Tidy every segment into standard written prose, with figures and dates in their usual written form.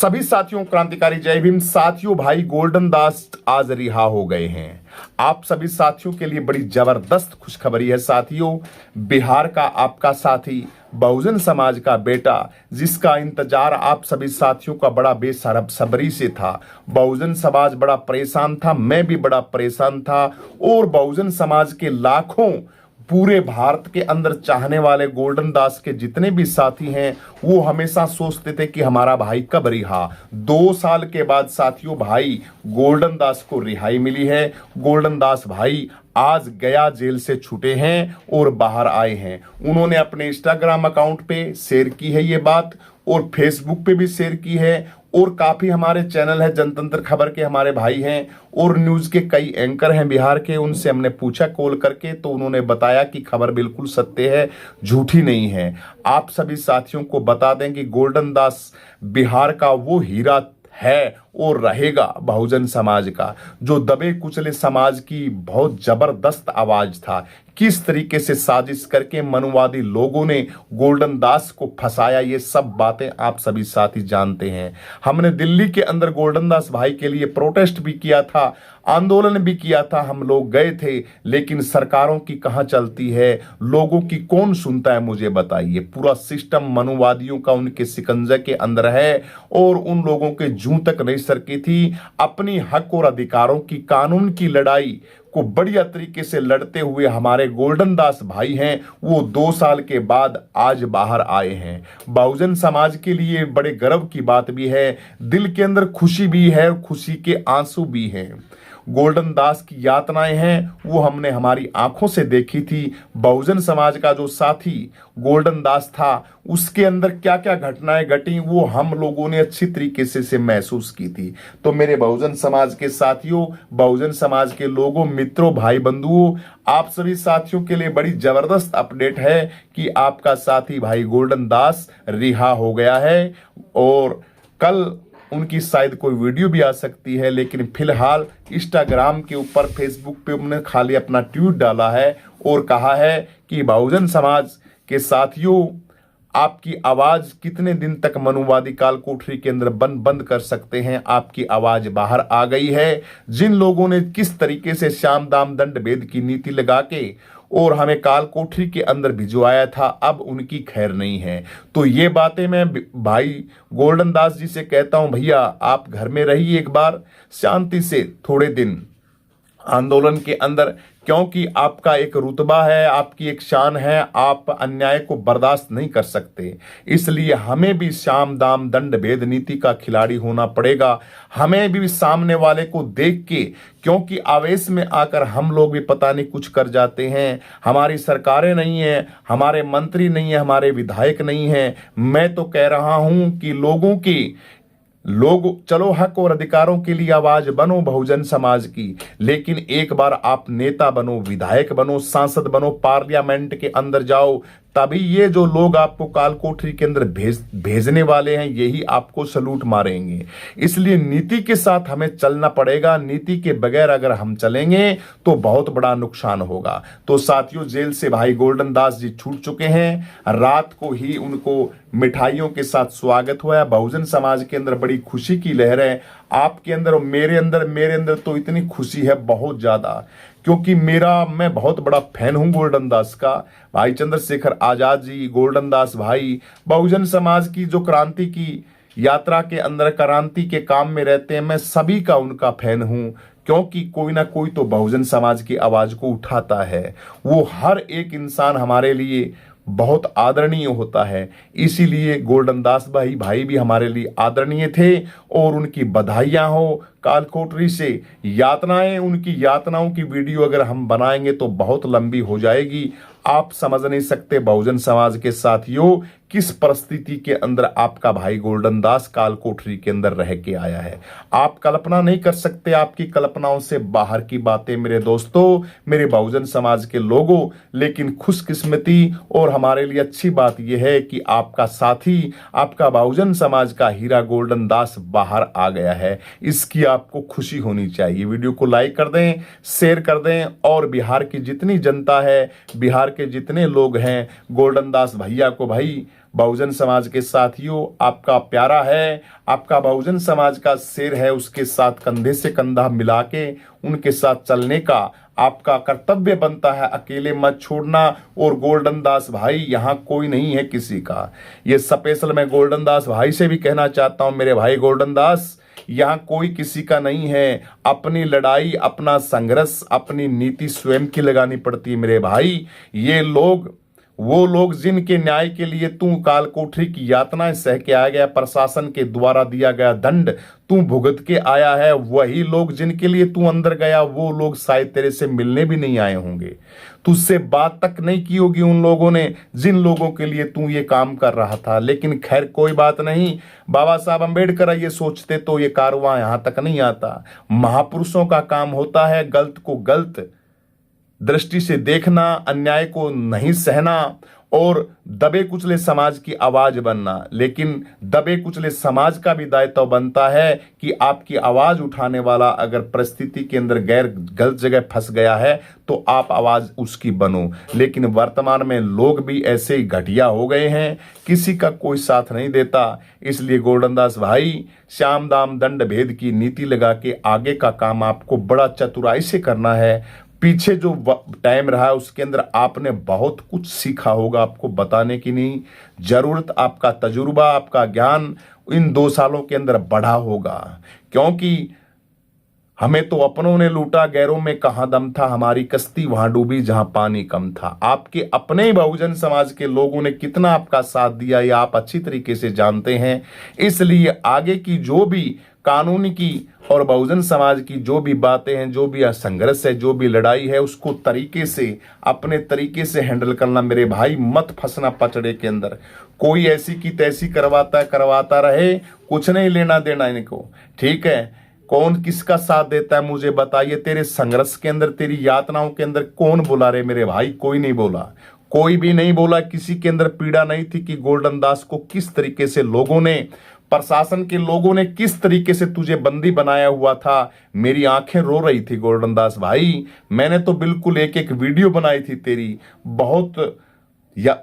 सभी साथियों क्रांतिकारी जय भीम। साथियों, भाई गोल्डन दास आज रिहा हो गए हैं। आप सभी साथियों के लिए बड़ी जबरदस्त खुशखबरी है साथियों। बिहार का आपका साथी, बहुजन समाज का बेटा, जिसका इंतजार आप सभी साथियों का बड़ा बेसब्री से था। बहुजन समाज बड़ा परेशान था, मैं भी बड़ा परेशान था, और बहुजन समाज के लाखों पूरे भारत के अंदर चाहने वाले गोल्डन दास के जितने भी साथी हैं, वो हमेशा सोचते थे कि हमारा भाई कब रिहा। 2 साल के बाद साथियों भाई गोल्डन दास को रिहाई मिली है। गोल्डन दास भाई आज गया जेल से छूटे हैं और बाहर आए हैं। उन्होंने अपने इंस्टाग्राम अकाउंट पे शेयर की है ये बात, और फेसबुक पे भी शेयर की है, और काफी हमारे चैनल है जनतंत्र खबर के हमारे भाई हैं, और न्यूज के कई एंकर हैं बिहार के, उनसे हमने पूछा कॉल करके, तो उन्होंने बताया कि खबर बिल्कुल सत्य है, झूठी नहीं है। आप सभी साथियों को बता दें कि गोल्डन दास बिहार का वो हीरा है और रहेगा बहुजन समाज का, जो दबे कुचले समाज की बहुत जबरदस्त आवाज था। किस तरीके से साजिश करके मनुवादी लोगों ने गोल्डन दास को फंसाया, ये सब बातें आप सभी साथी जानते हैं। हमने दिल्ली के अंदर गोल्डन दास भाई के लिए प्रोटेस्ट भी किया था, आंदोलन भी किया था, हम लोग गए थे, लेकिन सरकारों की कहां चलती है, लोगों की कौन सुनता है, मुझे बताइए। पूरा सिस्टम मनुवादियों का उनके शिकंजे के अंदर है, और उन लोगों के जूं तक नहीं सरकी थी। अपनी हक और अधिकारों की, कानून की लड़ाई को बढ़िया तरीके से लड़ते हुए हमारे गोल्डन दास भाई हैं, वो 2 साल के बाद आज बाहर आए हैं। बहुजन समाज के लिए बड़े गर्व की बात भी है, दिल के अंदर खुशी भी है, खुशी के आंसू भी हैं। गोल्डन दास की यातनाएं हैं वो हमने हमारी आंखों से देखी थी। बहुजन समाज का जो साथी गोल्डन दास था, उसके अंदर क्या क्या घटनाएं घटी वो हम लोगों ने अच्छी तरीके से महसूस की थी। तो मेरे बहुजन समाज के साथियों, बहुजन समाज के लोगों, मित्रों, भाई बंधुओं, आप सभी साथियों के लिए बड़ी जबरदस्त अपडेट है कि आपका साथी भाई गोल्डन दास रिहा हो गया है, और कल उनकी शायद कोई वीडियो भी आ सकती है। लेकिन फिलहाल इंस्टाग्राम के ऊपर, फेसबुक पे उन्होंने खाली अपना ट्वीट डाला है और कहा है कि बहुजन समाज के साथियों, आपकी आवाज कितने दिन तक मनुवादी काल कोठरी के अंदर बंद कर सकते हैं। आपकी आवाज बाहर आ गई है। जिन लोगों ने किस तरीके से श्याम दाम दंड भेद की नीति लगा के और हमें काल कोठरी के अंदर भिजवाया था, अब उनकी खैर नहीं है। तो ये बातें मैं भाई गोल्डन दास जी से कहता हूं, भैया आप घर में रहिए एक बार शांति से थोड़े दिन आंदोलन के अंदर, क्योंकि आपका एक रुतबा है, आपकी एक शान है, आप अन्याय को बर्दाश्त नहीं कर सकते। इसलिए हमें भी श्याम दाम दंड भेद नीति का खिलाड़ी होना पड़ेगा। हमें भी सामने वाले को देख के, क्योंकि आवेश में आकर हम लोग भी पता नहीं कुछ कर जाते हैं। हमारी सरकारें नहीं है, हमारे मंत्री नहीं है, हमारे विधायक नहीं है। मैं तो कह रहा हूं कि लोग चलो हक और अधिकारों के लिए आवाज बनो बहुजन समाज की, लेकिन एक बार आप नेता बनो, विधायक बनो, सांसद बनो, पार्लियामेंट के अंदर जाओ, तभी ये जो लोग आपको काल कोठरी के अंदर भेजने वाले हैं, यही आपको सलूट मारेंगे। इसलिए नीति के साथ हमें चलना पड़ेगा। नीति के बगैर अगर हम चलेंगे तो बहुत बड़ा नुकसान होगा। तो साथियों, जेल से भाई गोल्डन दास जी छूट चुके हैं। रात को ही उनको मिठाइयों के साथ स्वागत हुआ है। बहुजन समाज के अंदर बड़ी खुशी की लहर है। आपके अंदर और मेरे अंदर तो इतनी खुशी है बहुत ज्यादा, क्योंकि मैं बहुत बड़ा फैन हूं गोल्डन दास का। भाई चंद्रशेखर आजाद जी, गोल्डन दास भाई, बहुजन समाज की जो क्रांति की यात्रा के अंदर, क्रांति के काम में रहते हैं, मैं सभी का उनका फैन हूं। क्योंकि कोई ना कोई तो बहुजन समाज की आवाज को उठाता है। वो हर एक इंसान हमारे लिए बहुत आदरणीय होता है। इसीलिए गोल्डन दास भाई भी हमारे लिए आदरणीय थे, और उनकी बधाइयां हो। काल कोठरी से यातनाएं, उनकी यातनाओं की वीडियो अगर हम बनाएंगे तो बहुत लंबी हो जाएगी। आप समझ नहीं सकते बहुजन समाज के साथियों किस परिस्थिति के अंदर आपका भाई गोल्डन दास काल कोठरी के अंदर रह के आया है। आप कल्पना नहीं कर सकते, आपकी कल्पनाओं से बाहर की बातें मेरे दोस्तों, मेरे बहुजन समाज के लोगों। लेकिन खुशकिस्मती और हमारे लिए अच्छी बात यह है कि आपका साथी, आपका बहुजन समाज का हीरा गोल्डन दास बाहर आ गया है। इसकी आपको खुशी होनी चाहिए। वीडियो को लाइक कर दें, शेयर कर दें, और बिहार की जितनी जनता है, बिहार के जितने लोग हैं, गोल्डन दास भैया को भाई बहुजन समाज के साथियों, आपका प्यारा है, आपका बहुजन समाज का शेर है, उसके साथ कंधे से कंधा मिला के उनके साथ चलने का आपका कर्तव्य बनता है। अकेले मत छोड़ना। और गोल्डन दास भाई, यहाँ कोई नहीं है किसी का। ये स्पेशल मैं गोल्डन दास भाई से भी कहना चाहता हूं, मेरे भाई गोल्डन दास, यहाँ कोई किसी का नहीं है। अपनी लड़ाई, अपना संघर्ष, अपनी नीति स्वयं की लगानी पड़ती है मेरे भाई। ये लोग, वो लोग जिनके न्याय के लिए तू काल कोठरी की यातनाएं सह के आ गया, प्रशासन के द्वारा दिया गया दंड तू भुगत के आया है, वही लोग जिनके लिए तू अंदर गया, वो लोग शायद तेरे से मिलने भी नहीं आए होंगे। तुझसे बात तक नहीं की होगी उन लोगों ने जिन लोगों के लिए तू ये काम कर रहा था। लेकिन खैर कोई बात नहीं, बाबा साहब अंबेडकर ये सोचते तो ये कारवां यहां तक नहीं आता। महापुरुषों का काम होता है गलत को गलत दृष्टि से देखना, अन्याय को नहीं सहना और दबे कुचले समाज की आवाज बनना। लेकिन दबे कुचले समाज का भी दायित्व बनता है कि आपकी आवाज उठाने वाला अगर परिस्थिति के अंदर गलत जगह फंस गया है तो आप आवाज उसकी बनो। लेकिन वर्तमान में लोग भी ऐसे ही घटिया हो गए हैं, किसी का कोई साथ नहीं देता। इसलिए गोल्डन दास भाई, श्याम दाम दंड भेद की नीति लगा के आगे का काम आपको बड़ा चतुराई से करना है। पीछे जो टाइम रहा है उसके अंदर आपने बहुत कुछ सीखा होगा, आपको बताने की नहीं जरूरत। आपका तजुर्बा, आपका ज्ञान इन 2 सालों के अंदर बढ़ा होगा, क्योंकि हमें तो अपनों ने लूटा, गैरों में कहां दम था, हमारी कश्ती वहां डूबी जहां पानी कम था। आपके अपने बहुजन समाज के लोगों ने कितना आपका साथ दिया ये आप अच्छी तरीके से जानते हैं। इसलिए आगे की जो भी कानूनी की और बहुजन समाज की जो भी बातें हैं, जो भी संघर्ष है, जो भी लड़ाई है, उसको तरीके से, अपने तरीके से हैंडल करना मेरे भाई। मत फंसना पचड़े के अंदर। कोई ऐसी की तैसी करवाता रहे, कुछ नहीं लेना देना इनको, ठीक है। कौन किसका साथ देता है मुझे बताइए। तेरे संघर्ष के अंदर, तेरी यातनाओं के अंदर कौन बोला रे मेरे भाई? कोई नहीं बोला, कोई भी नहीं बोला। किसी के अंदर पीड़ा नहीं थी कि गोल्डन दास को किस तरीके से लोगों ने, प्रशासन के लोगों ने किस तरीके से तुझे बंदी बनाया हुआ था। मेरी आंखें रो रही थी गोल्डन दास भाई। मैंने तो बिल्कुल एक एक वीडियो बनाई थी तेरी, बहुत या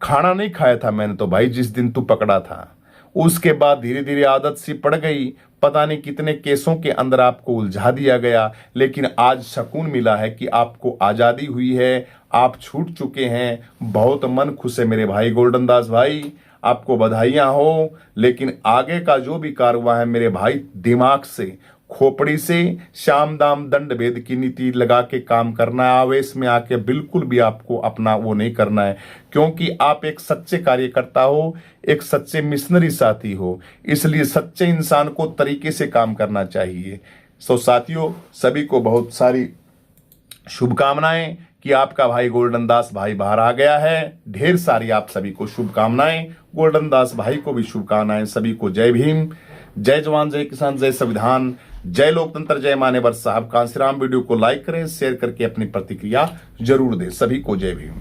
खाना नहीं खाया था मैंने तो भाई जिस दिन तू पकड़ा था। उसके बाद धीरे धीरे आदत सी पड़ गई, पता नहीं कितने केसों के अंदर आपको उलझा दिया गया। लेकिन आज सुकून मिला है कि आपको आज़ादी हुई है, आप छूट चुके हैं। बहुत मन खुश है मेरे भाई गोल्डन दास भाई, आपको बधाइयां हो। लेकिन आगे का जो भी कारवां है मेरे भाई, दिमाग से, खोपड़ी से, श्याम दाम दंड भेद की नीति लगा के काम करना है। आवेश में आके बिल्कुल भी आपको अपना वो नहीं करना है, क्योंकि आप एक सच्चे कार्यकर्ता हो, एक सच्चे मिशनरी साथी हो। इसलिए सच्चे इंसान को तरीके से काम करना चाहिए। सो साथियों, सभी को बहुत सारी शुभकामनाएं कि आपका भाई गोल्डन दास भाई बाहर आ गया है। ढेर सारी आप सभी को शुभकामनाएं। गोल्डन दास भाई को भी शुभकामनाएं। सभी को जय भीम, जय जवान, जय किसान, जय संविधान, जय लोकतंत्र, जय मान्यवर साहब। कांसीराम वीडियो को लाइक करें, शेयर करके अपनी प्रतिक्रिया जरूर दें। सभी को जय भीम।